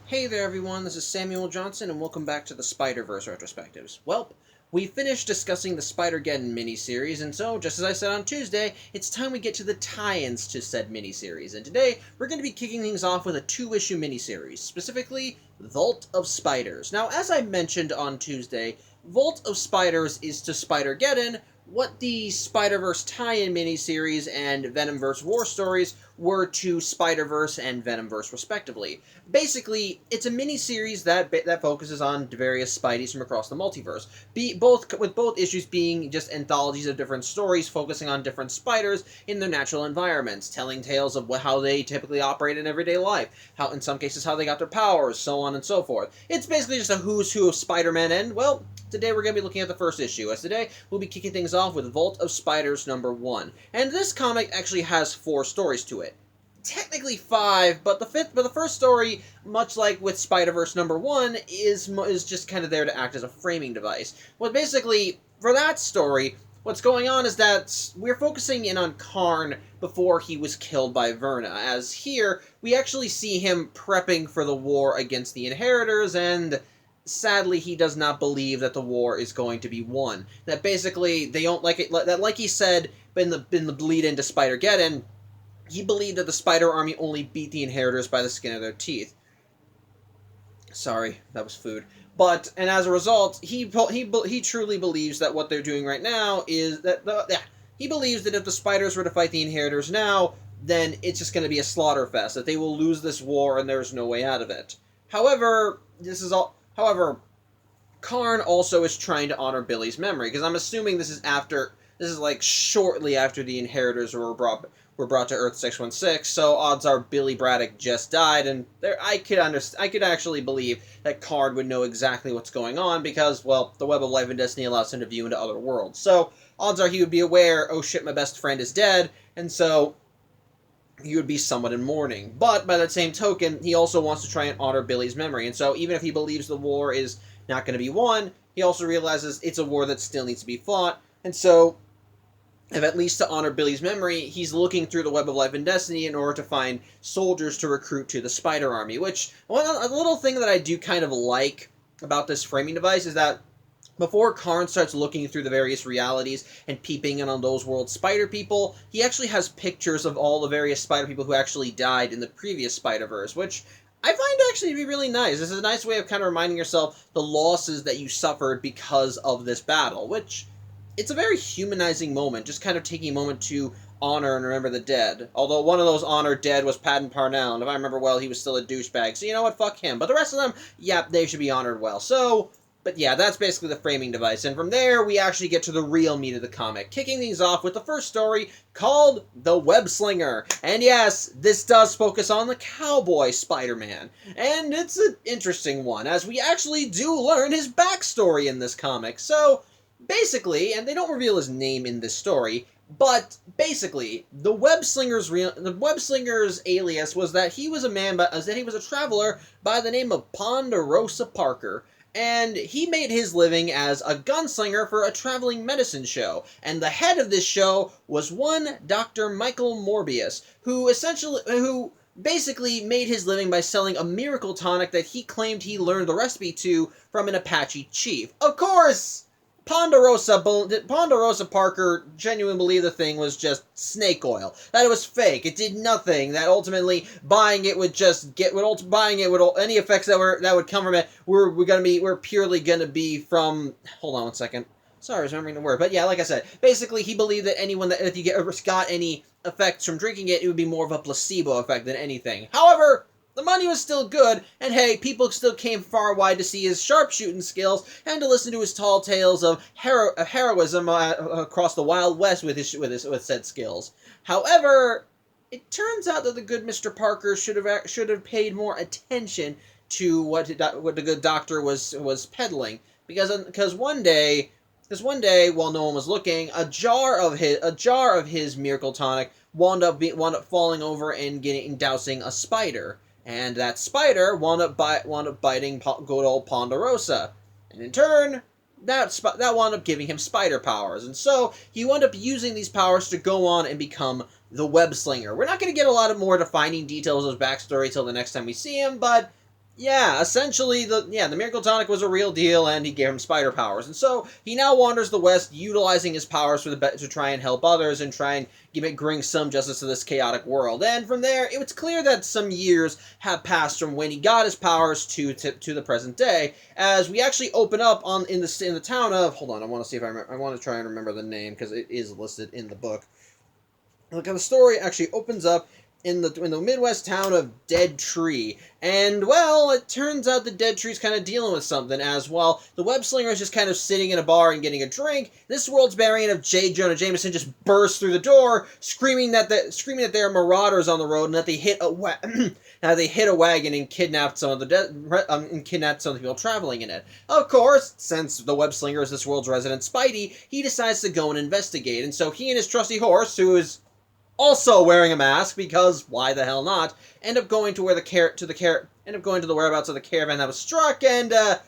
Hey there everyone, this is Samuel Johnson and welcome back to the Spider-Verse Retrospectives. Welp, we finished discussing the Spider-Geddon miniseries, and so, just as I said on Tuesday, it's time we get to the tie-ins to said miniseries, and today we're going to be kicking things off with a two-issue miniseries, specifically Vault of Spiders. Now, as I mentioned on Tuesday, Vault of Spiders is to Spider-Geddon what the Spider-Verse tie-in miniseries and Venomverse War Stories were to Spider-Verse and Venomverse, respectively. Basically, it's a miniseries that focuses on various Spideys from across the multiverse, with both issues being just anthologies of different stories focusing on different spiders in their natural environments, telling tales of how they typically operate in everyday life, how in some cases how they got their powers, so on and so forth. It's basically just a who's who of Spider-Man, and, well, today we're going to be looking at the first issue, as today we'll be kicking things off with Vault of Spiders number 1. And this comic actually has 4 stories to it. Technically 5, but the first story, much like with Spider-Verse number 1, is just kind of there to act as a framing device. Well, basically, for that story, what's going on is that we're focusing in on Karn before he was killed by Verna, as here, we actually see him prepping for the war against the Inheritors, and sadly, he does not believe that the war is going to be won. That basically, they don't like it, that like he said in the lead into Spider-Geddon, he believed that the Spider Army only beat the Inheritors by the skin of their teeth. Sorry, that was food. And as a result, he truly believes that what they're doing right now is he believes that if the Spiders were to fight the Inheritors now, then it's just going to be a slaughter fest, that they will lose this war and there's no way out of it. However, Karn also is trying to honor Billy's memory, because I'm assuming this is like shortly after the Inheritors were brought to Earth 616, so odds are Billy Braddock just died, and I could actually believe that Karn would know exactly what's going on, because, well, the Web of Life and Destiny allows him to view into other worlds. So, odds are he would be aware, oh shit, my best friend is dead, and so he would be somewhat in mourning. But, by that same token, he also wants to try and honor Billy's memory, and so even if he believes the war is not going to be won, he also realizes it's a war that still needs to be fought, and so, if at least to honor Billy's memory, he's looking through the Web of Life and Destiny in order to find soldiers to recruit to the Spider Army, which, a little thing that I do kind of like about this framing device is that before Karn starts looking through the various realities and peeping in on those world spider people, he actually has pictures of all the various spider people who actually died in the previous Spider-Verse, which I find actually to be really nice. This is a nice way of kind of reminding yourself the losses that you suffered because of this battle, which, it's a very humanizing moment, just kind of taking a moment to honor and remember the dead. Although one of those honored dead was Patton Parnell, and if I remember well, he was still a douchebag, so you know what, fuck him. But the rest of them, yeah, they should be honored well. So, but yeah, that's basically the framing device, and from there, we actually get to the real meat of the comic, kicking things off with the first story, called The Web Slinger. And yes, this does focus on the cowboy Spider-Man, and it's an interesting one, as we actually do learn his backstory in this comic. So, basically, and they don't reveal his name in this story, but basically, the Web Slinger's alias was that he was a traveler by the name of Ponderosa Parker, and he made his living as a gunslinger for a traveling medicine show, and the head of this show was one Dr. Michael Morbius, who basically made his living by selling a miracle tonic that he claimed he learned the recipe to from an Apache chief. Of course, Ponderosa Parker genuinely believed the thing was just snake oil. That it was fake. It did nothing. That ultimately buying it would any effects that would come from it were purely gonna be from. Hold on one second. Sorry, I was remembering the word. But yeah, like I said, basically he believed that anyone that if you got any effects from drinking it, it would be more of a placebo effect than anything. However, the money was still good, and hey, people still came far wide to see his sharpshooting skills and to listen to his tall tales of heroism across the Wild West with said skills. However, it turns out that the good Mr. Parker should have paid more attention to what the good doctor was peddling, because one day, while no one was looking, a jar of his miracle tonic wound up falling over and dousing a spider. And that spider wound up biting good old Ponderosa. And in turn, that wound up giving him spider powers. And so, he wound up using these powers to go on and become the Web Slinger. We're not going to get a lot of more defining details of his backstory till the next time we see him, but Yeah, essentially, the Miracle Tonic was a real deal, and he gave him spider powers, and so he now wanders the West, utilizing his powers to try and help others and try and bring some justice to this chaotic world. And from there, it was clear that some years have passed from when he got his powers to the present day. As we actually open up in the town of, hold on, I want to see if I remember, I want to try and remember the name because it is listed in the book. Look, the story actually opens up in the Midwest town of Dead Tree, and well, it turns out the Dead Tree's kind of dealing with something as well. The web slinger is just kind of sitting in a bar and getting a drink. This world's variant of J. Jonah Jameson just bursts through the door, screaming that there are marauders on the road and that they hit a wagon and kidnapped some of the people traveling in it. Of course, since the web slinger is this world's resident Spidey, he decides to go and investigate, and so he and his trusty horse, who is also wearing a mask, because why the hell not, end up going to the whereabouts of the caravan that was struck, and it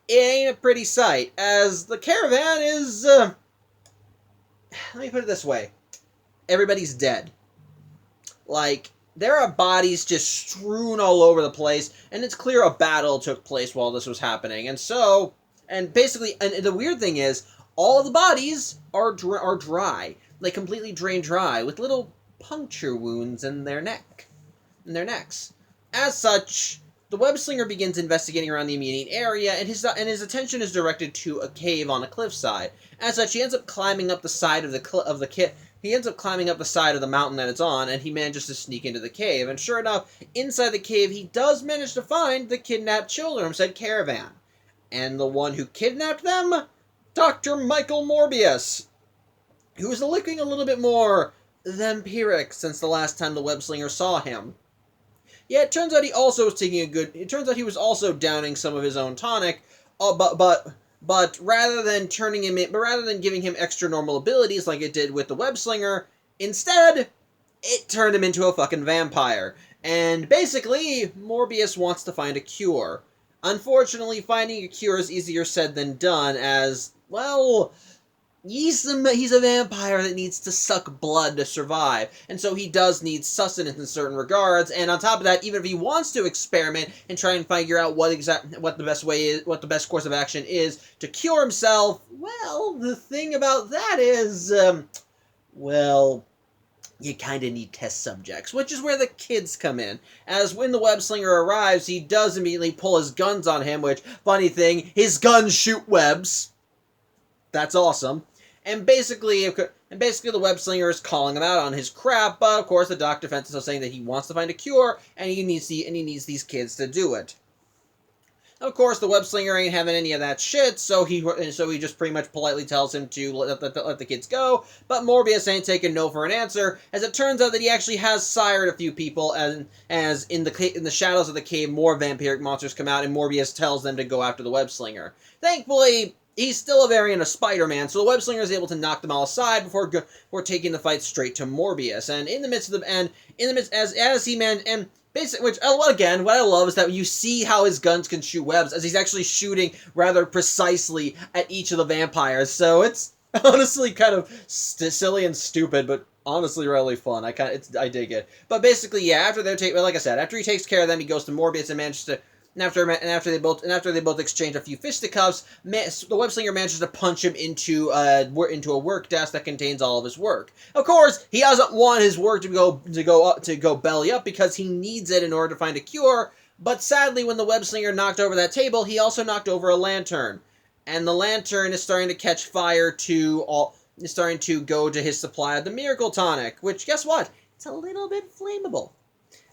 ain't a pretty sight, as the caravan is let me put it this way. Everybody's dead. Like, there are bodies just strewn all over the place, and it's clear a battle took place while this was happening. And the weird thing is, all the bodies are dry, like completely drained dry, with little puncture wounds in their necks. As such, the web slinger begins investigating around the immediate area, and his attention is directed to a cave on a cliffside. As such, he ends up climbing up the side of He ends up climbing up the side of the mountain that it's on, and he manages to sneak into the cave. And sure enough, inside the cave, he does manage to find the kidnapped children from said caravan. And the one who kidnapped them? Dr. Michael Morbius, who is looking a little bit more vampiric since the last time the web slinger saw him. Yeah, it turns out he was also downing some of his own tonic, but rather than giving him extra normal abilities like it did with the web slinger, instead it turned him into a fucking vampire. And basically, Morbius wants to find a cure. Unfortunately, finding a cure is easier said than done, as, well, he's a vampire that needs to suck blood to survive, and so he does need sustenance in certain regards, and on top of that, even if he wants to experiment and try and figure out what the best course of action is to cure himself, well, the thing about that is, you kinda need test subjects, which is where the kids come in. As when the web slinger arrives, he does immediately pull his guns on him, which, funny thing, his guns shoot webs. That's awesome. And basically, the web slinger is calling him out on his crap, but of course the Doc defends is saying that he wants to find a cure, and he needs these kids to do it. Of course, the web slinger ain't having any of that shit, so he just pretty much politely tells him to let the kids go, but Morbius ain't taking no for an answer, as it turns out that he actually has sired a few people, and as in the shadows of the cave, more vampiric monsters come out, and Morbius tells them to go after the web slinger. Thankfully, he's still a variant of Spider-Man, so the web slinger is able to knock them all aside before taking the fight straight to Morbius. And what I love is that you see how his guns can shoot webs, as he's actually shooting rather precisely at each of the vampires. So it's honestly kind of silly and stupid, but honestly really fun. I dig it. But basically, yeah, after he takes care of them, he goes to Morbius and manages to. And after they both exchange a few fisticuffs, the web slinger manages to punch him into a work desk that contains all of his work. Of course, he doesn't want his work to go belly up because he needs it in order to find a cure. But sadly, when the web slinger knocked over that table, he also knocked over a lantern, and the lantern is starting to catch fire is starting to go to his supply of the miracle tonic, which, guess what? It's a little bit flammable.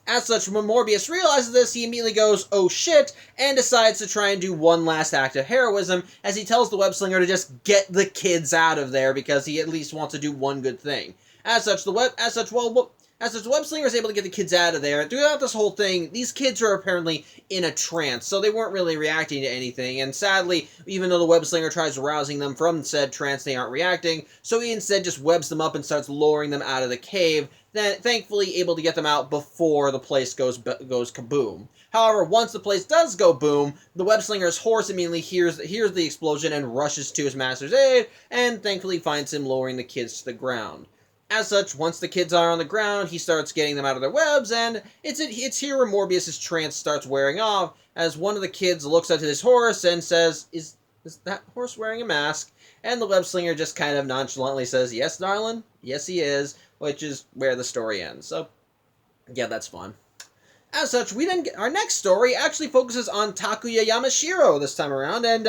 As such, when Morbius realizes this, he immediately goes, oh shit, and decides to try and do one last act of heroism, as he tells the web slinger to just get the kids out of there, because he at least wants to do one good thing. As such, the web slinger is able to get the kids out of there. Throughout this whole thing, these kids are apparently in a trance, so they weren't really reacting to anything, and sadly, even though the web slinger tries rousing them from said trance, they aren't reacting, so he instead just webs them up and starts lowering them out of the cave, then thankfully able to get them out before the place goes kaboom. However, once the place does go boom, the web slinger's horse immediately hears the explosion and rushes to his master's aid, and thankfully finds him lowering the kids to the ground. As such, once the kids are on the ground, he starts getting them out of their webs, and it's here where Morbius's trance starts wearing off, as one of the kids looks at his horse and says, is that horse wearing a mask? And the web slinger just kind of nonchalantly says, yes, darling, yes he is, which is where the story ends. So, yeah, that's fun. As such, we then get, our next story actually focuses on Takuya Yamashiro this time around, and,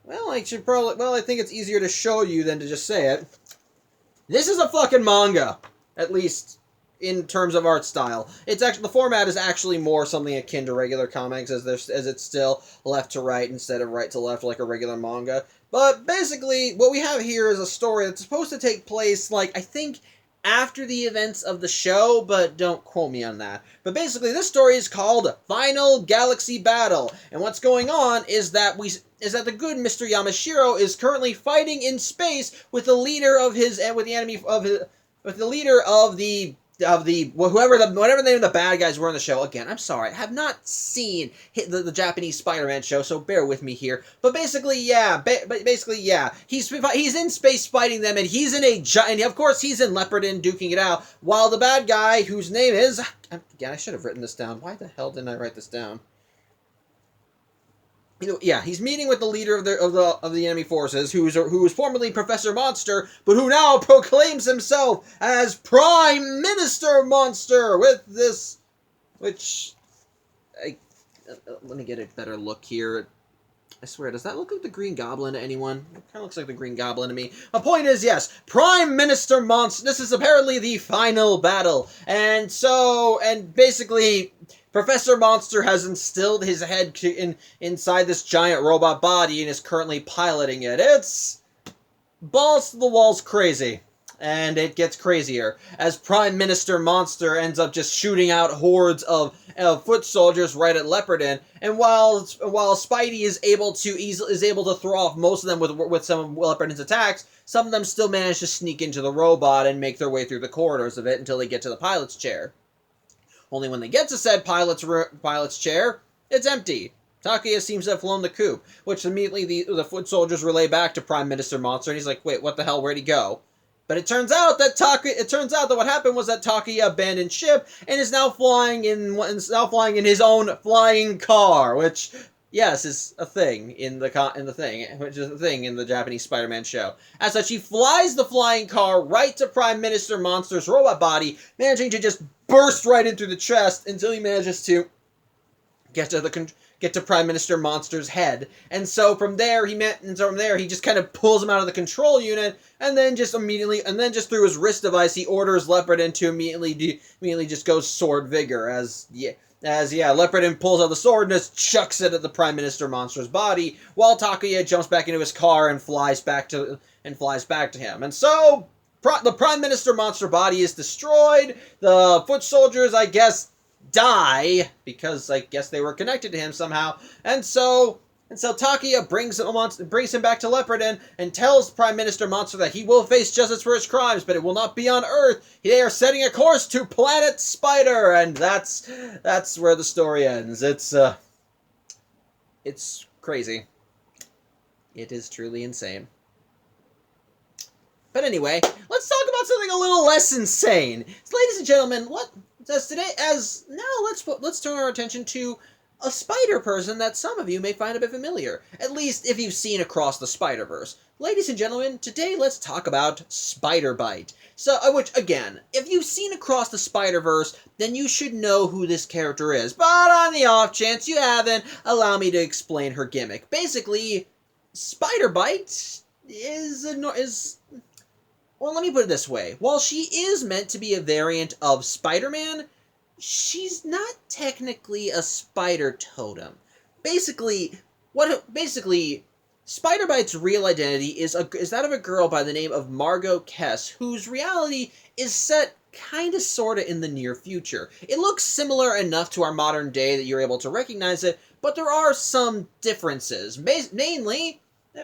well, I think it's easier to show you than to just say it. This is a fucking manga, at least in terms of art style. It's actually, the format is actually more something akin to regular comics, as it's still left to right instead of right to left like a regular manga. But basically, what we have here is a story that's supposed to take place, like, I think, after the events of the show, but don't quote me on that. But basically, this story is called Final Galaxy Battle, and what's going on is that the good Mr. Yamashiro is currently fighting in space with the leader of his, with the enemy of his, with the leader of the whatever the name of the bad guys were in the show. Again, I'm sorry, I have not seen the Japanese Spider-Man show, so bear with me here. But basically, yeah, he's in space fighting them, and and of course he's in Leopardin duking it out, while the bad guy, whose name is, again, I should have written this down. Why the hell didn't I write this down? He's meeting with the leader of the enemy forces, who was formerly Professor Monster, but who now proclaims himself as Prime Minister Monster. With this, let me get a better look here. I swear, does that look like the Green Goblin to anyone? It kind of looks like the Green Goblin to me. The point is, yes, Prime Minister Monster. This is apparently the final battle, and basically, Professor Monster has instilled his head inside this giant robot body and is currently piloting it. It's balls to the walls crazy. And it gets crazier as Prime Minister Monster ends up just shooting out hordes of foot soldiers right at Leopardin. And while Spidey is able to throw off most of them with some of Leopardin's attacks, some of them still manage to sneak into the robot and make their way through the corridors of it until they get to the pilot's chair. Only when they get to said pilot's chair, it's empty. Takuya seems to have flown the coop, which immediately the foot soldiers relay back to Prime Minister Monster, and he's like, "Wait, what the hell? Where'd he go?" But it turns out that what happened was that Takuya abandoned ship and is now flying in his own flying car, which, yes, is a thing in the Japanese Spider-Man show. As such, he flies the flying car right to Prime Minister Monster's robot body, managing to just burst right in through the chest until he manages to get to Prime Minister Monster's head. And so from there, he just kind of pulls him out of the control unit, and then just through his wrist device, he orders Leopardin to immediately just go sword vigor, as Leopardin pulls out the sword and just chucks it at the Prime Minister Monster's body, while Takuya jumps back into his car and flies back to him. And so the Prime Minister Monster body is destroyed. The foot soldiers, I guess, die, because I guess they were connected to him somehow. And so Takuya brings him back to Leopardin and tells Prime Minister Monster that he will face justice for his crimes, but it will not be on Earth. They are setting a course to Planet Spider, and that's where the story ends. It's crazy. It is truly insane. But anyway, let's talk about something a little less insane. So, ladies and gentlemen, let's turn our attention to a spider person that some of you may find a bit familiar, at least if you've seen Across the Spider-Verse. Ladies and gentlemen, today let's talk about Spider-Bite. So, which, again, if you've seen Across the Spider-Verse, then you should know who this character is. But on the off chance you haven't, allow me to explain her gimmick. Basically, Spider-Bite well, let me put it this way. While she is meant to be a variant of Spider-Man, she's not technically a spider totem. Basically, Spider-Bite's real identity is that of a girl by the name of Margot Kess, whose reality is set kinda sorta in the near future. It looks similar enough to our modern day that you're able to recognize it, but there are some differences. Namely,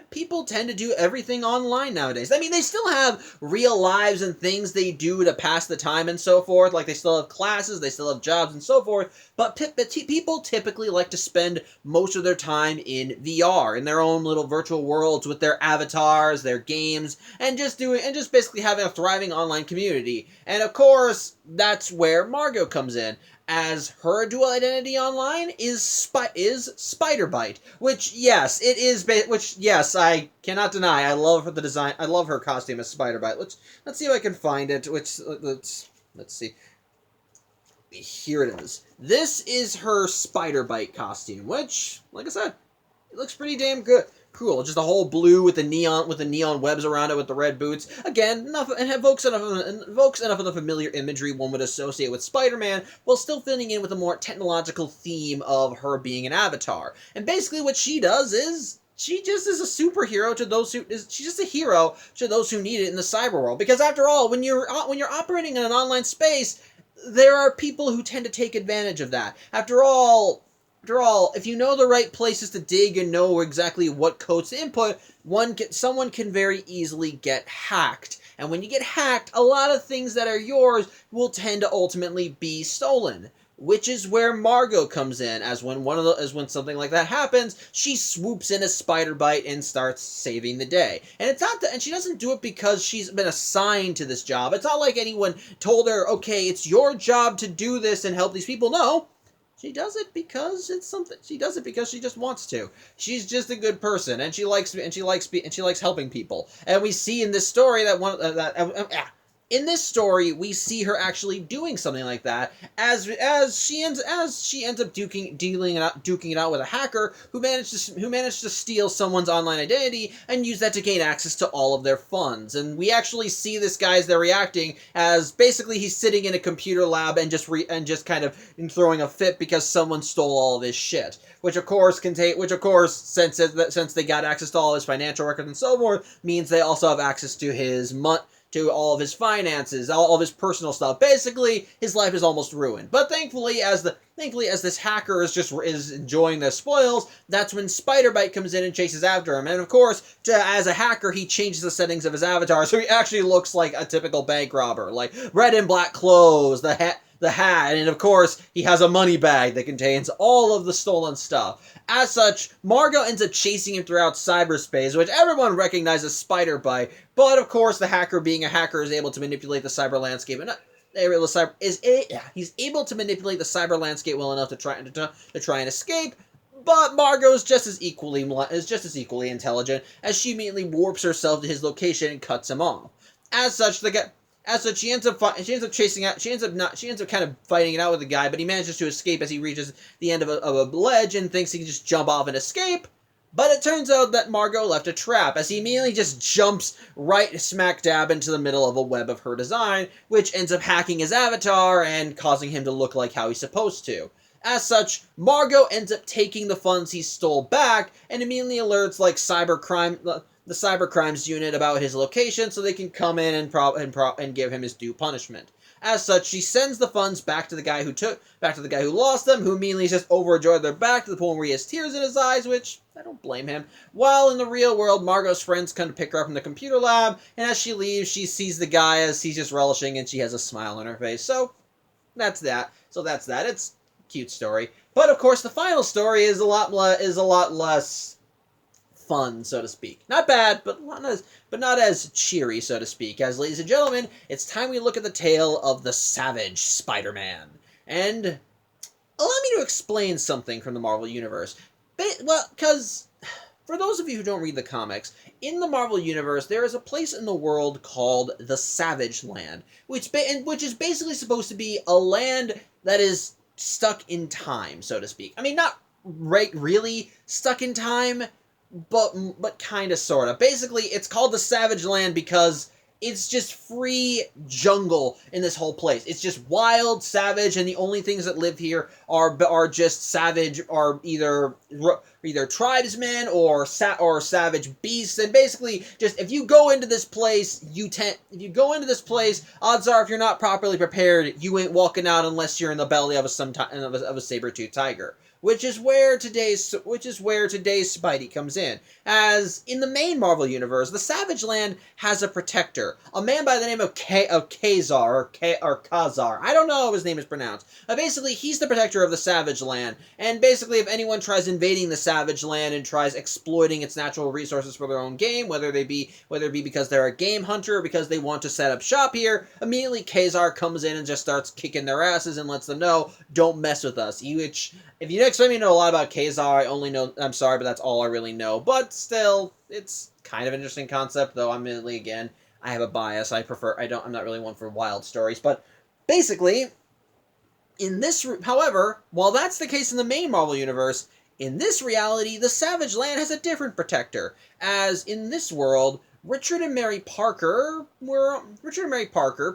People tend to do everything online nowadays. I mean, they still have real lives and things they do to pass the time and so forth. Like, they still have classes, they still have jobs and so forth. But people typically like to spend most of their time in VR, in their own little virtual worlds with their avatars, their games, and just basically having a thriving online community. And of course, that's where Margot comes in, as her dual identity online is Spider-Bite, which yes, it is. Which yes, I cannot deny. I love the design. I love her costume as Spider-Bite. Let's see if I can find it. Let's see. Here it is. This is her Spider-Bite costume, which, like I said, it looks pretty damn good. Cool, just a whole blue with the neon webs around it with the red boots. Again, it evokes enough of the familiar imagery one would associate with Spider-Man, while still fitting in with a more technological theme of her being an avatar. And basically, what she does is she just is a superhero to those who she's just a hero to those who need it in the cyber world. Because after all, when you're operating in an online space, there are people who tend to take advantage of that. After all, if you know the right places to dig and know exactly what codes to input, someone can very easily get hacked. And when you get hacked, a lot of things that are yours will tend to ultimately be stolen. Which is where Margot comes in, as when something like that happens, she swoops in as Spider-Bite and starts saving the day. And and she doesn't do it because she's been assigned to this job. It's not like anyone told her, okay, it's your job to do this and help these people. No. She does it because it's something. She does it because she just wants to. She's just a good person, and she likes helping people. And we see in this story in this story, we see her actually doing something like that, as she ends up duking it out with a hacker who managed to steal someone's online identity and use that to gain access to all of their funds. And we actually see this guy as they're reacting, as basically he's sitting in a computer lab and just kind of throwing a fit because someone stole all of his shit. Which of course, since they got access to all his financial records and so forth, means they also have access to all of his finances, all of his personal stuff. Basically, his life is almost ruined. But thankfully, as this hacker is enjoying the spoils, that's when Spider-Bite comes in and chases after him. And of course, as a hacker, he changes the settings of his avatar, so he actually looks like a typical bank robber, like red and black clothes, the hat, and of course, he has a money bag that contains all of the stolen stuff. As such, Margot ends up chasing him throughout cyberspace, which everyone recognizes Spider-Bite, but of course, the hacker, being a hacker, is able to manipulate the cyber landscape, and he's able to manipulate the cyber landscape well enough to try and escape. But Margot's just as equally intelligent, as she immediately warps herself to his location and cuts him off. As such, she ends up kind of fighting it out with the guy, but he manages to escape as he reaches the end of a ledge and thinks he can just jump off and escape. But it turns out that Margot left a trap, as he immediately just jumps right smack dab into the middle of a web of her design, which ends up hacking his avatar and causing him to look like how he's supposed to. As such, Margot ends up taking the funds he stole back and immediately alerts the cybercrimes unit about his location so they can come in and give him his due punishment. As such, she sends the funds back to the guy who lost them, who immediately is just overjoyed they're back, to the point where he has tears in his eyes, which I don't blame him. While in the real world, Margot's friends come to pick her up from the computer lab, and as she leaves, she sees the guy as he's just relishing, and she has a smile on her face. So that's that. It's a cute story. But of course, the final story is a lot less fun, so to speak. Not bad, but not as cheery, so to speak. As, ladies and gentlemen, it's time we look at the tale of the Savage Spider-Man. And allow me to explain something from the Marvel Universe. Well, because for those of you who don't read the comics, in the Marvel Universe, there is a place in the world called the Savage Land, which is basically supposed to be a land that is stuck in time, so to speak. I mean, not really stuck in time, but kind of, sort of. Basically, it's called the Savage Land because it's just free jungle in this whole place. It's just wild, savage, and the only things that live here are just savage, are either tribesmen or savage beasts. And basically, just if you go into this place, odds are, if you're not properly prepared, you ain't walking out unless you're in the belly of a saber-toothed tiger. which is where today's Spidey comes in. As in the main Marvel universe, the Savage Land has a protector, a man by the name of Kazar or Kazar. I don't know how his name is pronounced. Basically, he's the protector of the Savage Land, and basically, if anyone tries invading the Savage Land and tries exploiting its natural resources for their own game, whether it be because they're a game hunter or because they want to set up shop here, immediately Kazar comes in and just starts kicking their asses and lets them know, don't mess with us. If you expect me to know a lot about Kazar, I'm sorry, but that's all I really know. But still, it's kind of an interesting concept, though admittedly, again, I have a bias. I'm not really one for wild stories, but basically, however, while that's the case in the main Marvel universe, in this reality, the Savage Land has a different protector, as in this world, Richard and Mary Parker,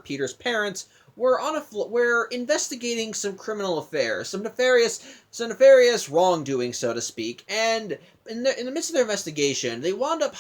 Peter's parents, were investigating some criminal affairs, some nefarious wrongdoing, so to speak, and in the midst of their investigation, they wound up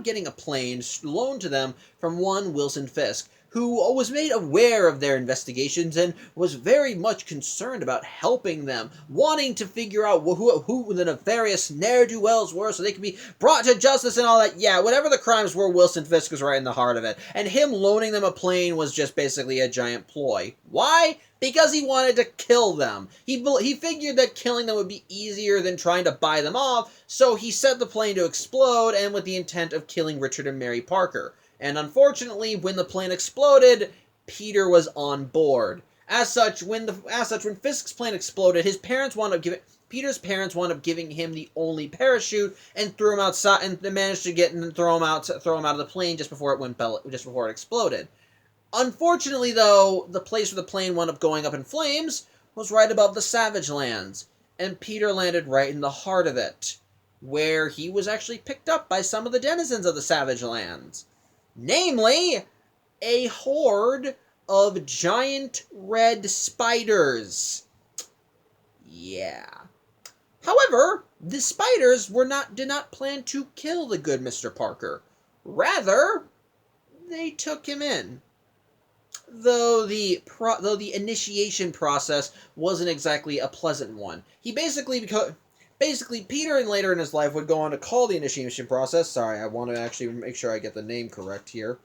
getting a plane loaned to them from one Wilson Fisk, who was made aware of their investigations and was very much concerned about helping them, wanting to figure out who the nefarious ne'er-do-wells were so they could be brought to justice and all that. Yeah, whatever the crimes were, Wilson Fisk was right in the heart of it. And him loaning them a plane was just basically a giant ploy. Why? Because he wanted to kill them. He figured that killing them would be easier than trying to buy them off, so he set the plane to explode, and with the intent of killing Richard and Mary Parker. And unfortunately, when the plane exploded, Peter was on board. As such, when Fisk's plane exploded, Peter's parents wound up giving him the only parachute and threw him outside, and they managed to throw him out of the plane just before it exploded. Unfortunately, though, the place where the plane wound up going up in flames was right above the Savage Lands, and Peter landed right in the heart of it, where he was actually picked up by some of the denizens of the Savage Lands. Namely, a horde of giant red spiders. Yeah. However, the spiders did not plan to kill the good Mr. Parker. Rather, they took him in. Though the initiation process wasn't exactly a pleasant one. Basically, Peter and later in his life would go on to call the initiation process. Sorry, I want to actually make sure I get the name correct here.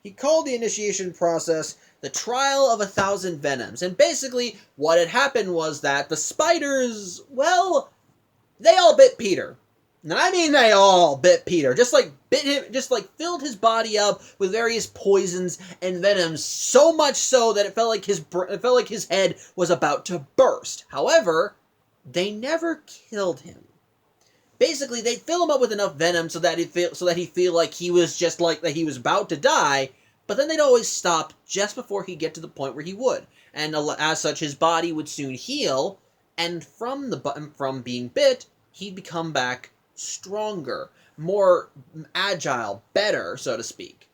He called the initiation process the Trial of 1,000 Venoms. And basically, what had happened was that the spiders, well, they all bit Peter. And I mean they all bit Peter. Just like bit him, just like filled his body up with various poisons and venoms, so much so that it felt like his head was about to burst. However, they never killed him. Basically, they'd fill him up with enough venom so that he'd feel like he was about to die, but then they'd always stop just before he'd get to the point where he would. And as such, his body would soon heal, and from being bit, he'd become back stronger, more agile, better, so to speak.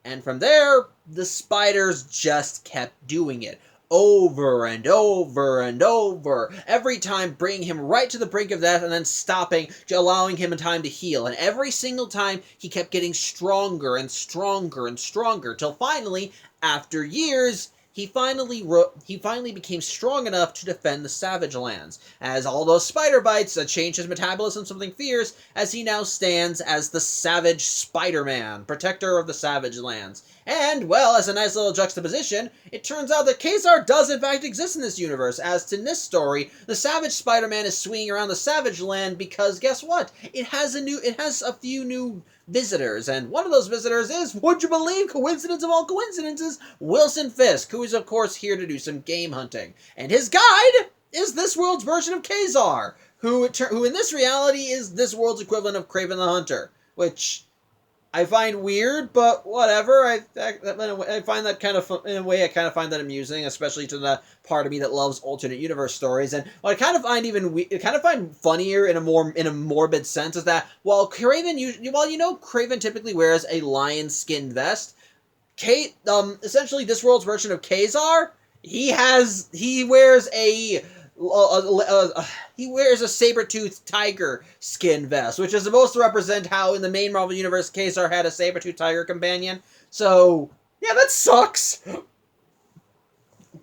And from there, the spiders just kept doing it. Over and over and over. Every time bringing him right to the brink of death and then stopping, allowing him time to heal. And every single time, he kept getting stronger and stronger and stronger, till finally, after years, he finally became strong enough to defend the Savage Lands, as all those spider bites changed his metabolism something fierce, as he now stands as the Savage Spider-Man, protector of the Savage Lands. And, well, as a nice little juxtaposition, it turns out that Kazar does in fact exist in this universe, as in this story, the Savage Spider-Man is swinging around the Savage Land because, guess what? It has a few new visitors, and one of those visitors is, would you believe, coincidence of all coincidences, Wilson Fisk, who is of course here to do some game hunting. And his guide is this world's version of Kazar, who in this reality is this world's equivalent of Kraven the Hunter, which I find weird, but whatever. I find that kind of in a way I kind of find that amusing, especially to the part of me that loves alternate universe stories. And what I kind of find funnier in a morbid sense is that while Kraven typically wears a lion skin vest, essentially this world's version of Kazar, he wears a saber-toothed tiger skin vest, which is supposed to represent how in the main Marvel Universe, Kazar had a saber-toothed tiger companion. So, yeah, that sucks.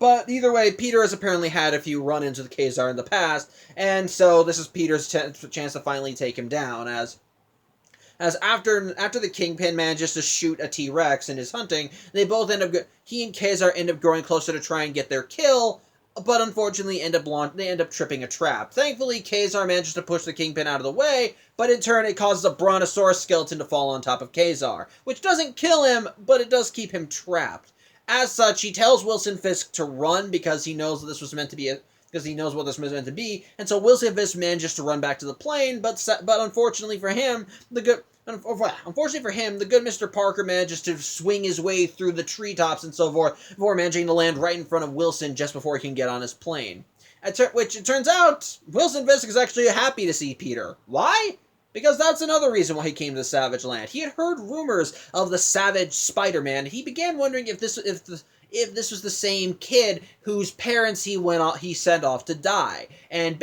But either way, Peter has apparently had a few run-ins with Kazar in the past, and so this is Peter's chance to finally take him down, as after the Kingpin manages to shoot a T-Rex in his hunting, he and Kazar end up growing closer to try and get their kill, but unfortunately they end up tripping a trap. Thankfully, Kazar manages to push the Kingpin out of the way, but in turn it causes a Brontosaurus skeleton to fall on top of Kazar, which doesn't kill him, but it does keep him trapped. As such, he tells Wilson Fisk to run because he knows that this was meant to be because he knows what this was meant to be, and so Wilson Fisk manages to run back to the plane, but unfortunately for him, the good Mr. Parker manages to swing his way through the treetops and so forth before managing to land right in front of Wilson just before he can get on his plane. Which it turns out, Wilson Fisk is actually happy to see Peter. Why? Because that's another reason why he came to the Savage Land. He had heard rumors of the Savage Spider-Man. He began wondering if this was the same kid whose parents he sent off to die, and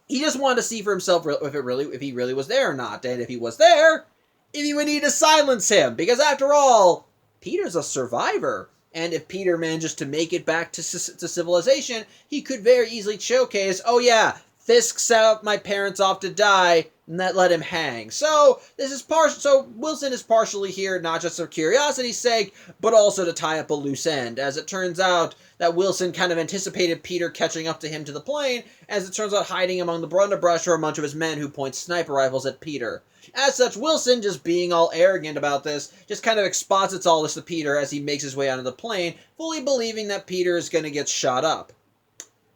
he just wanted to see for himself if he really was there or not, and if he was there, if he would need to silence him, because after all, Peter's a survivor, and if Peter manages to make it back to civilization, he could very easily showcase, oh yeah, Fisk set my parents off to die, and that let him hang. So Wilson is partially here not just for curiosity's sake, but also to tie up a loose end, as it turns out that Wilson kind of anticipated Peter catching up to him to the plane, as it turns out hiding among the underbrush are a bunch of his men who point sniper rifles at Peter. As such, Wilson, just being all arrogant about this, just kind of exposits all this to Peter as he makes his way onto the plane, fully believing that Peter is going to get shot up.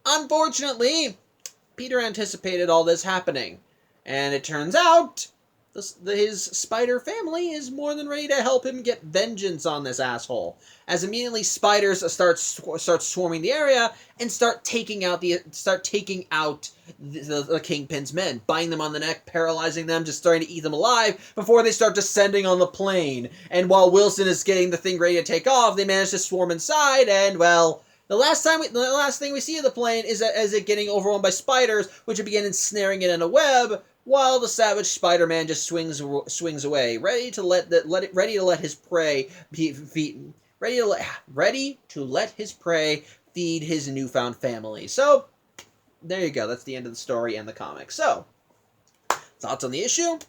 Unfortunately, Peter anticipated all this happening, and it turns out his spider family is more than ready to help him get vengeance on this asshole, as immediately spiders start swarming the area and start taking out the Kingpin's men, biting them on the neck, paralyzing them, just starting to eat them alive before they start descending on the plane. And while Wilson is getting the thing ready to take off, they manage to swarm inside, and well, the last thing we see of the plane is it getting overwhelmed by spiders, which begin ensnaring it in a web, while the Savage Spider-Man just swings away, ready to let his prey feed his newfound family. So there you go. That's the end of the story and the comic. So thoughts on the issue?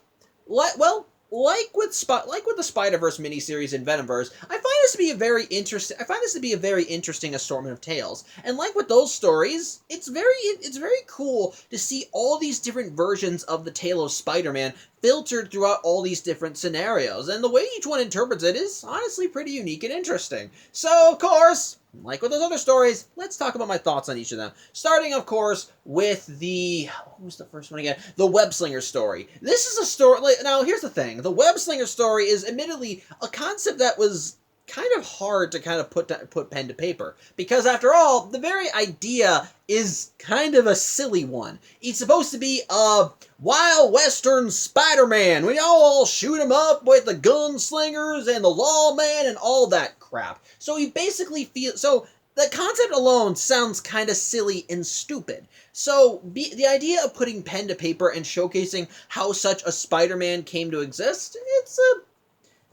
Like with the Spider-Verse miniseries in Venomverse, I find this to be a very interesting assortment of tales. And like with those stories, it's very cool to see all these different versions of the tale of Spider-Man filtered throughout all these different scenarios. And the way each one interprets it is honestly pretty unique and interesting. So, of course, like with those other stories, let's talk about my thoughts on each of them. Starting, of course, with what was the first one again? The Webslinger story. This is a story. Now, here's the thing: the Webslinger story is admittedly a concept that was kind of hard to kind of put pen to paper, because after all, the very idea is kind of a silly one. It's supposed to be a wild western Spider-Man. We all shoot him up with the gunslingers and the lawman and all that crap. So he basically so the concept alone sounds kind of silly and stupid. So the idea of putting pen to paper and showcasing how such a Spider-Man came to exist,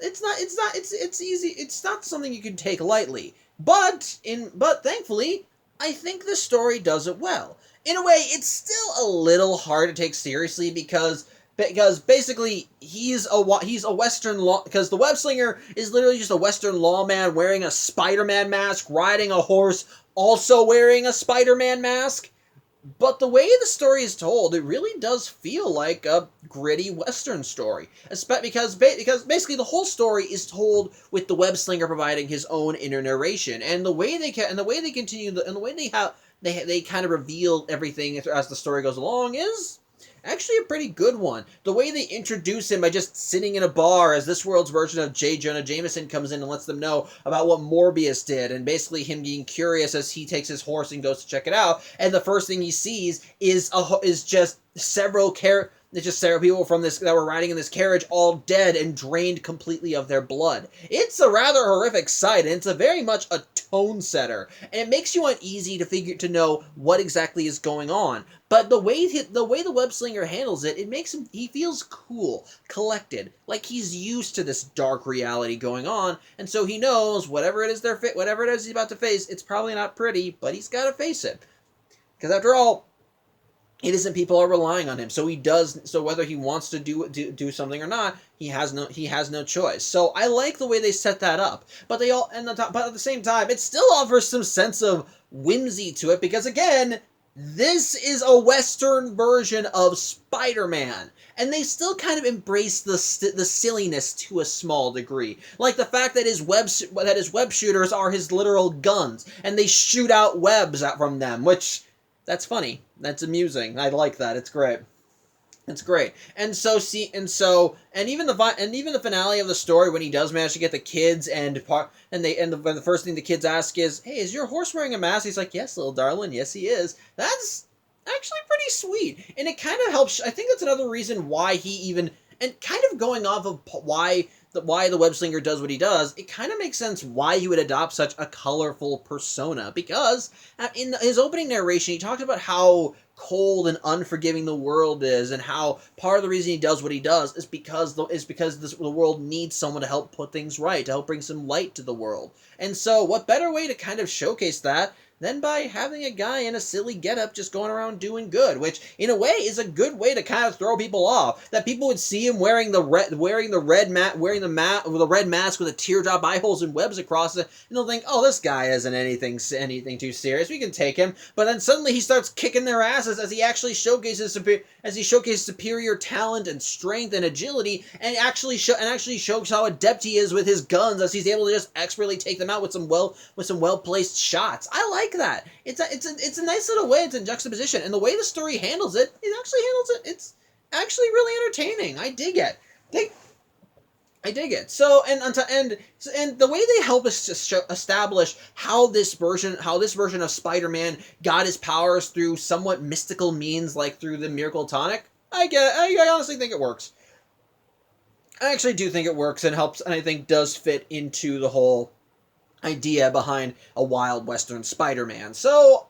it's easy. It's not something you can take lightly. But thankfully, I think the story does it well. In a way, it's still a little hard to take seriously because basically he's a Western law, because the Webslinger is literally just a Western lawman wearing a Spider-Man mask, riding a horse, also wearing a Spider-Man mask. But the way the story is told, it really does feel like a gritty Western story, because basically the whole story is told with the Webslinger providing his own inner narration, and the way they kind of reveal everything as the story goes along is actually a pretty good one. The way they introduce him by just sitting in a bar as this world's version of J. Jonah Jameson comes in and lets them know about what Morbius did, and basically him being curious as he takes his horse and goes to check it out, and the first thing he sees is just several It's just several people from this that were riding in this carriage, all dead and drained completely of their blood. It's a rather horrific sight, and it's a very much a tone setter, and it makes you uneasy to know what exactly is going on. But the way the web slinger handles it, it makes him, he feels cool, collected, like he's used to this dark reality going on, and so he knows whatever it is he's about to face, it's probably not pretty, but he's got to face it, because after all, it isn't people are relying on him, so he does. So whether he wants to do something or not, he has no choice. So I like the way they set that up, but but at the same time, it still offers some sense of whimsy to it, because again, this is a Western version of Spider-Man, and they still kind of embrace the silliness to a small degree, like the fact that his web shooters are his literal guns, and they shoot out webs out from them, which. That's funny. That's amusing. I like that. It's great. It's great. And even the finale of the story, when he does manage to get the kids when the first thing the kids ask is, "Hey, is your horse wearing a mask?" He's like, "Yes, little darling. Yes, he is." That's actually pretty sweet, and it kind of helps. I think that's another reason why he even, and kind of going off of why the web slinger does what he does, it kind of makes sense why he would adopt such a colorful persona, because in his opening narration, he talked about how cold and unforgiving the world is, and how part of the reason he does what he does is because the world needs someone to help put things right, to help bring some light to the world. And so what better way to kind of showcase that than by having a guy in a silly getup just going around doing good, which in a way is a good way to kind of throw people off. That people would see him wearing the red mask with a teardrop eye holes and webs across it, and they'll think, "Oh, this guy isn't anything too serious. We can take him." But then suddenly he starts kicking their asses as he actually showcases superior talent and strength and agility, and actually shows how adept he is with his guns, as he's able to just expertly take them out with some well placed shots. I like that. It's a nice little way. It's in juxtaposition, and the way the story handles it, it's actually really entertaining. I dig it. I dig it. So and the way they help us to establish how this version of Spider-Man got his powers through somewhat mystical means, like through the miracle tonic. I honestly think it works. I actually do think it works and helps, and I think does fit into the whole idea behind a wild Western Spider-Man. So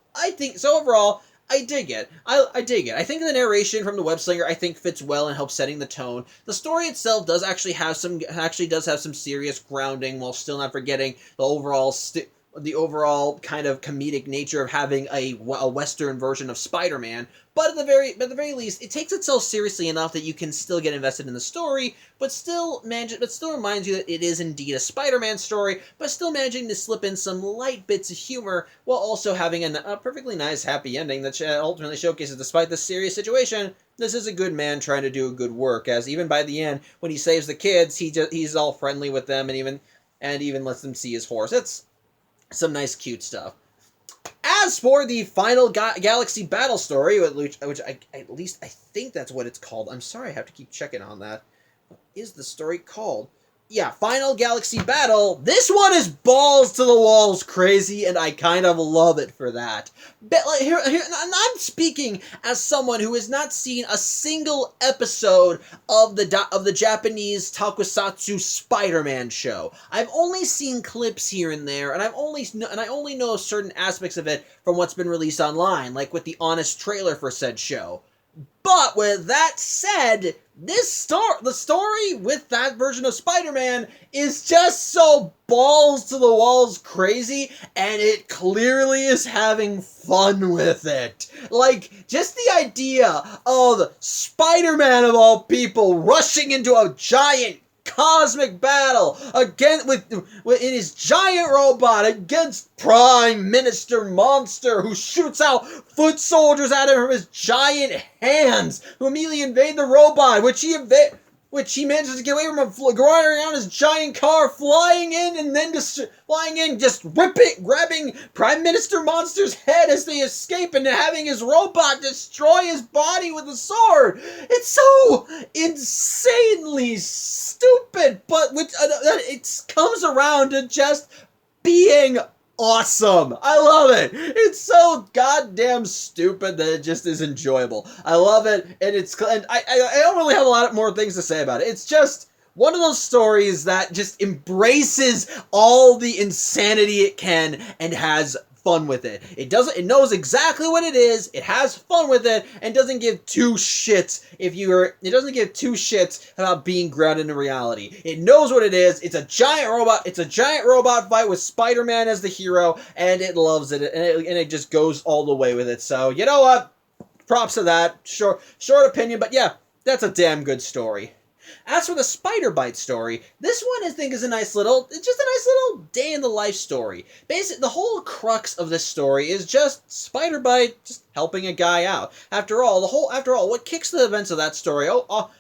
overall, I dig it. I dig it. I think the narration from the web slinger fits well and helps setting the tone. The story itself does have some serious grounding, while still not forgetting the overall kind of comedic nature of having a Western version of Spider-Man. But at the very least, it takes itself seriously enough that you can still get invested in the story, but still reminds you that it is indeed a Spider-Man story, but still managing to slip in some light bits of humor, while also having a perfectly nice happy ending that ultimately showcases, despite the serious situation, this is a good man trying to do a good work, as even by the end, when he saves the kids, he's all friendly with them, and even lets them see his horse. It's some nice cute stuff. As for the final Galaxy Battle story, which at least I think that's what it's called. I'm sorry, I have to keep checking on that. What is the story called? Yeah, Final Galaxy Battle. This one is balls to the walls crazy, and I kind of love it for that. But I'm speaking as someone who has not seen a single episode of the Japanese Tokusatsu Spider-Man show. I've only seen clips here and there, and I only know certain aspects of it from what's been released online, like with the honest trailer for said show. But with that said, the story with that version of Spider-Man is just so balls to the walls crazy, and it clearly is having fun with it. Like, just the idea of Spider-Man of all people rushing into a giant cosmic battle again in his giant robot against Prime Minister Monster, who shoots out foot soldiers at him from his giant hands, who immediately invade the robot, which he manages to get away from, going around his giant car, flying in, just grabbing Prime Minister Monster's head as they escape, and having his robot destroy his body with a sword. It's so insanely stupid, but it comes around to just being awesome. I love it. It's so goddamn stupid that it just is enjoyable. I love it, and I don't really have a lot more things to say about it. It's just one of those stories that just embraces all the insanity it can and has fun with it. It knows exactly what it is, it has fun with it, and doesn't give two shits it doesn't give two shits about being grounded in reality. It knows what it is. It's a giant robot fight with Spider-Man as the hero, and it loves it, and it just goes all the way with it. So, you know what? Props to that. Short opinion, but yeah, that's a damn good story. As for the Spider-Bite story, this one I think is it's just a nice little day in the life story. Basically, the whole crux of this story is just Spider-Bite just helping a guy out. After all, what kicks the events of that story off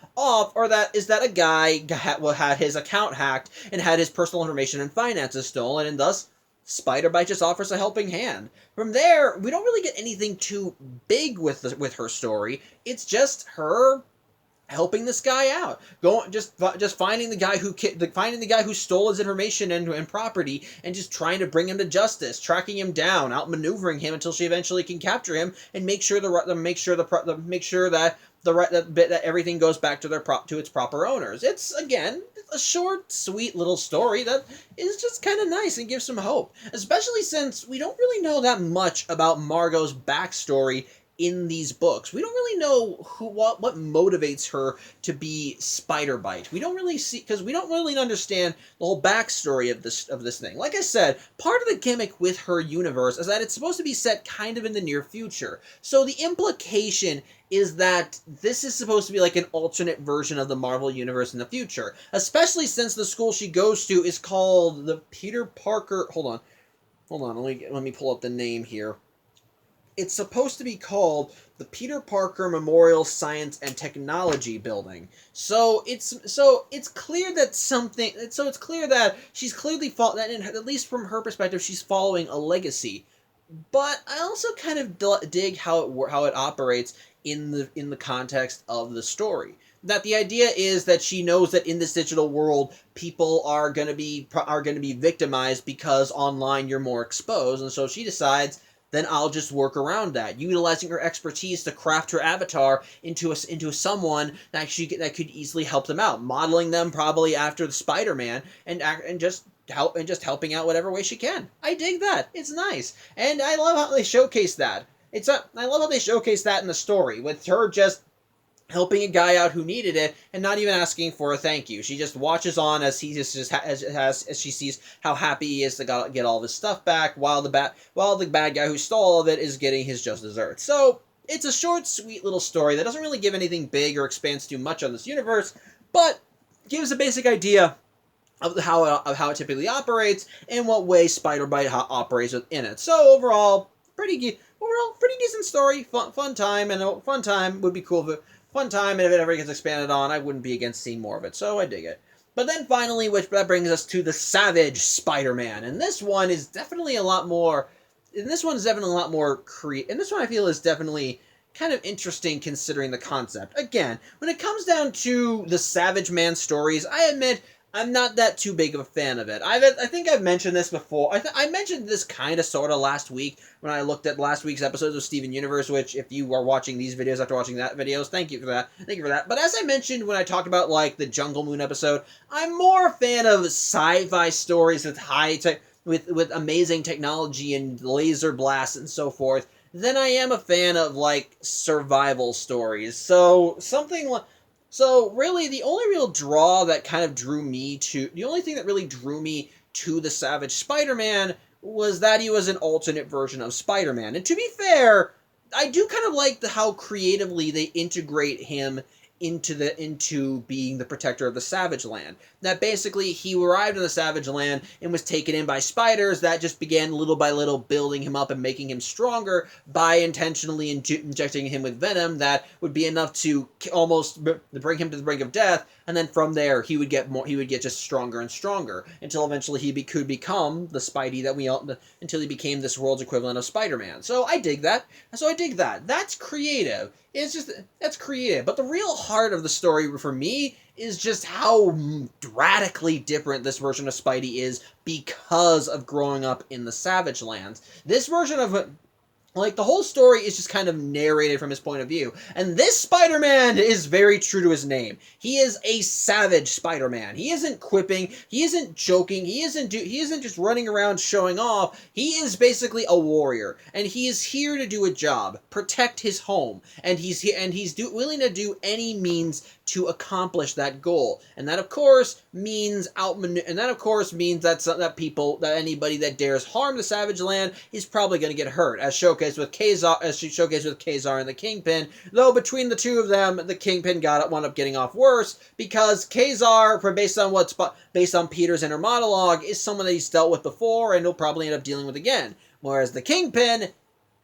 is that a guy had his account hacked and had his personal information and finances stolen, and thus Spider-Bite just offers a helping hand. From there, we don't really get anything too big with her story. It's just her helping this guy out, just finding the guy who stole his information and property, and just trying to bring him to justice, tracking him down, outmaneuvering him until she eventually can capture him and make sure that everything goes back to its proper owners. It's again a short, sweet little story that is just kind of nice and gives some hope, especially since we don't really know that much about Margot's backstory in these books. We don't really know what motivates her to be Spider-Bite. We don't really see, because we don't really understand the whole backstory of this thing. Like I said, part of the gimmick with her universe is that it's supposed to be set kind of in the near future. So the implication is that this is supposed to be like an alternate version of the Marvel Universe in the future, especially since the school she goes to is called the Peter Parker... Hold on, let me pull up the name here. It's supposed to be called the Peter Parker Memorial Science and Technology Building. So it's clear that she's clearly at least from her perspective, she's following a legacy. But I also kind of dig how it operates in the context of the story. That the idea is that she knows that in this digital world, people are going to be victimized because online you're more exposed, and so she decides, then I'll just work around that, utilizing her expertise to craft her avatar into someone that could easily help them out, modeling them probably after the Spider-Man, and just helping out whatever way she can. I dig that. It's nice, and I love how they showcase that. I love how they showcase that in the story, with her just helping a guy out who needed it, and not even asking for a thank you. She just watches on as she sees how happy he is to get all of his stuff back, while the bad guy who stole all of it is getting his just desserts. So it's a short, sweet little story that doesn't really give anything big or expands too much on this universe, but gives a basic idea of how it typically operates and what way Spider-Bite operates within it. So overall, pretty decent story, fun time, and a fun time would be cool. Fun time, and if it ever gets expanded on, I wouldn't be against seeing more of it, so I dig it. But then finally, that brings us to the Savage Spider-Man, and this one is definitely a lot more creative, and this one I feel is definitely kind of interesting considering the concept. Again, when it comes down to the Savage Man stories, I admit I'm not that too big of a fan of it. I think I've mentioned this before. I mentioned this kind of sort of last week when I looked at last week's episodes of Steven Universe, which if you are watching these videos after watching that videos, thank you for that. But as I mentioned when I talked about like the Jungle Moon episode, I'm more a fan of sci-fi stories with with amazing technology and laser blasts and so forth than I am a fan of like survival stories. So really, the only thing that really drew me to the Savage Spider-Man was that he was an alternate version of Spider-Man. And to be fair, I do kind of like how creatively they integrate him into being the protector of the Savage Land. That basically he arrived in the Savage Land and was taken in by spiders that just began little by little building him up and making him stronger by intentionally injecting him with venom that would be enough to almost bring him to the brink of death, and then from there he would get just stronger and stronger until eventually he could become the Spidey until he became this world's equivalent of Spider-Man. So I dig that. That's creative. That's creative. But the real part of the story for me is just how radically different this version of Spidey is because of growing up in the Savage Lands. This version of like, the whole story is just kind of narrated from his point of view. And this Spider-Man is very true to his name. He is a savage Spider-Man. He isn't quipping. He isn't joking. He isn't just running around showing off. He is basically a warrior. And he is here to do a job. Protect his home. And he's willing to do any means to accomplish that goal. And that, of course, means that anybody that dares harm the Savage Land is probably going to get hurt, as she showcased with Kazar and the Kingpin, though between the two of them, the Kingpin wound up getting off worse, because Kazar, based on Peter's inner monologue, is someone that he's dealt with before, and he'll probably end up dealing with again. Whereas the Kingpin,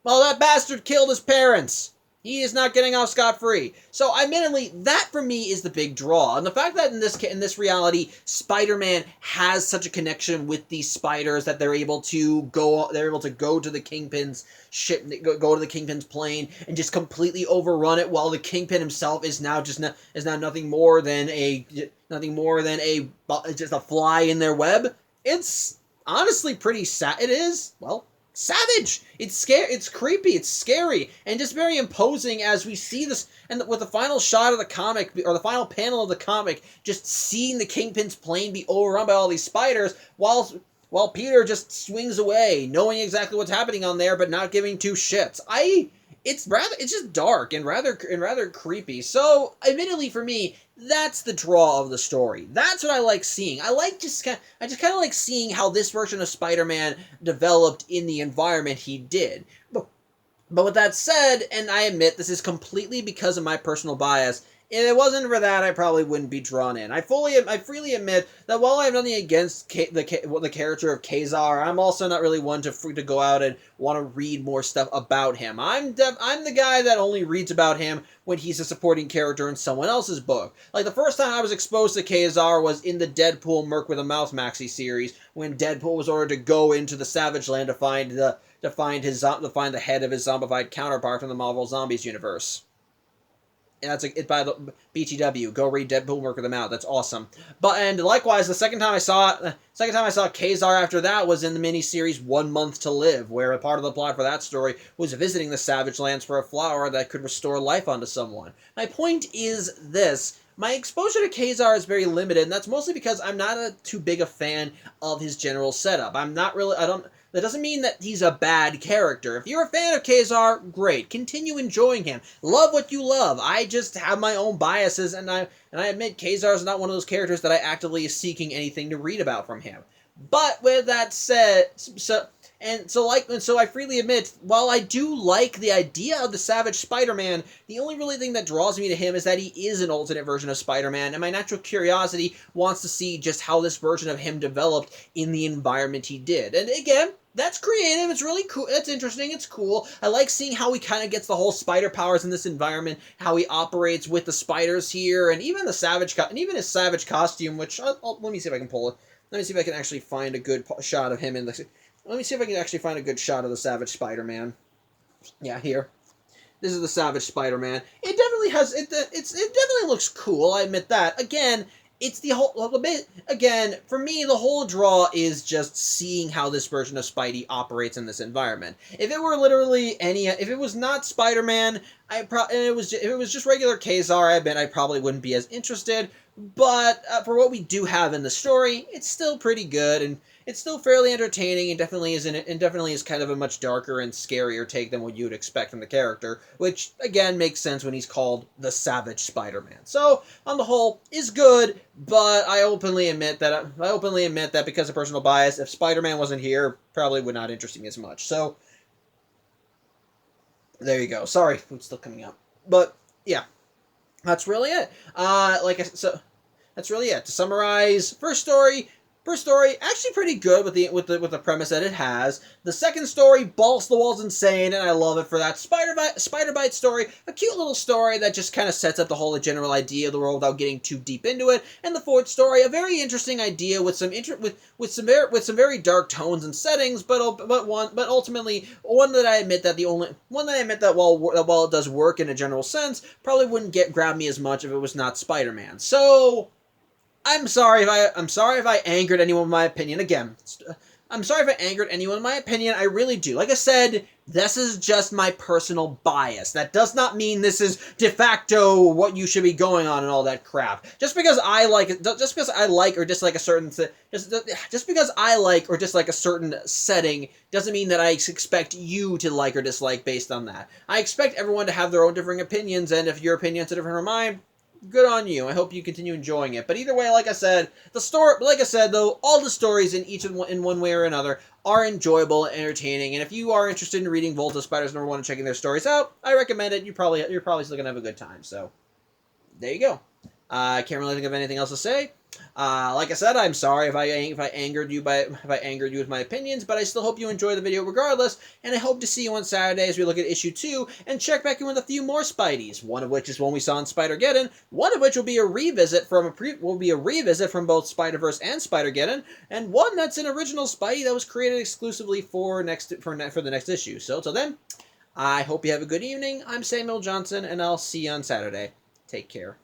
well, that bastard killed his parents. He is not getting off scot-free. So, admittedly, that for me is the big draw. And the fact that in this reality, Spider-Man has such a connection with these spiders that they're able to go to the Kingpin's ship, go to the Kingpin's plane, and just completely overrun it, while the Kingpin himself is now nothing more than just a fly in their web. It's honestly pretty sad. It is, well, savage. It's creepy. It's scary, and just very imposing as we see this. And with the final shot of the comic, or the final panel of the comic, just seeing the Kingpin's plane be overrun by all these spiders, while Peter just swings away, knowing exactly what's happening on there, but not giving two shits. It's just dark and rather creepy. So, admittedly for me, that's the draw of the story. That's what I like seeing. I just kind of like seeing how this version of Spider-Man developed in the environment he did. But with that said, and I admit this is completely because of my personal bias, if it wasn't for that, I probably wouldn't be drawn in. I freely admit that while I have nothing against the character of Kazar, I'm also not really one to go out and want to read more stuff about him. I'm the guy that only reads about him when he's a supporting character in someone else's book. Like, the first time I was exposed to Kazar was in the Deadpool Merc with a Mouth maxi series, when Deadpool was ordered to go into the Savage Land to find the head of his zombified counterpart from the Marvel Zombies universe. And it's by the BTW. Go read Deadpool Work with them out. That's awesome. And likewise, the second time I saw Kazar after that was in the miniseries 1 Month to Live, where a part of the plot for that story was visiting the Savage Lands for a flower that could restore life onto someone. My point is this. My exposure to Kazar is very limited, and that's mostly because I'm not too big a fan of his general setup. That doesn't mean that he's a bad character. If you're a fan of Kazar, great. Continue enjoying him. Love what you love. I just have my own biases, and I admit Kazar is not one of those characters that I actively is seeking anything to read about from him. But with that said, so I freely admit, while I do like the idea of the Savage Spider-Man, the only really thing that draws me to him is that he is an alternate version of Spider-Man, and my natural curiosity wants to see just how this version of him developed in the environment he did. And again, that's creative, it's really cool, it's interesting, it's cool. I like seeing how he kind of gets the whole spider powers in this environment, how he operates with the spiders here, and even his savage costume, which, let me see if I can pull it. Let me see if I can actually find a good shot of him in the... Let me see if I can actually find a good shot of the Savage Spider-Man. Yeah, here. This is the Savage Spider-Man. It definitely has... It definitely looks cool, I admit that. Again, it's the whole... Again, for me, the whole draw is just seeing how this version of Spidey operates in this environment. If it were literally if it was not Spider-Man, if it was just regular Kazar, I bet I probably wouldn't be as interested. But for what we do have in the story, it's still pretty good, and it's still fairly entertaining, and definitely is kind of a much darker and scarier take than what you would expect from the character, which again makes sense when he's called the Savage Spider-Man. So on the whole, is good, but I openly admit that because of personal bias, if Spider-Man wasn't here, probably would not interest me as much. So there you go. Sorry, it's still coming up, but yeah. That's really it. That's really it. To summarize, first story, First story, actually pretty good with the premise that it has. The second story, balls to the walls insane, and I love it for that. Spider Bite story, a cute little story that just kind of sets up the whole general idea of the world without getting too deep into it. And the fourth story, a very interesting idea with some very dark tones and settings, but ultimately one that I admit that while it does work in a general sense, probably wouldn't grab me as much if it was not Spider-Man. So I'm sorry if I angered anyone with my opinion. Again, I'm sorry if I angered anyone with my opinion. I really do. Like I said, this is just my personal bias. That does not mean this is de facto what you should be going on and all that crap. Just because I like it, just because I like or dislike a certain just because I like or dislike a certain setting doesn't mean that I expect you to like or dislike based on that. I expect everyone to have their own differing opinions, and if your opinion's different from mine, good on you. I hope you continue enjoying it. But either way, like I said, though, all the stories in one way or another are enjoyable and entertaining. And if you are interested in reading Volta Spiders #1 and checking their stories out, I recommend it. You're probably still gonna have a good time. So there you go. I can't really think of anything else to say. Like I said, I'm sorry if I angered you with my opinions, but I still hope you enjoy the video regardless, and I hope to see you on Saturday as we look at issue 2 and check back in with a few more Spideys. One of which is one we saw in Spider-Geddon. One of which will be a revisit from both Spider-Verse and Spider-Geddon, and one that's an original Spidey that was created exclusively for the next issue. So till then, I hope you have a good evening. I'm Samuel Johnson, and I'll see you on Saturday. Take care.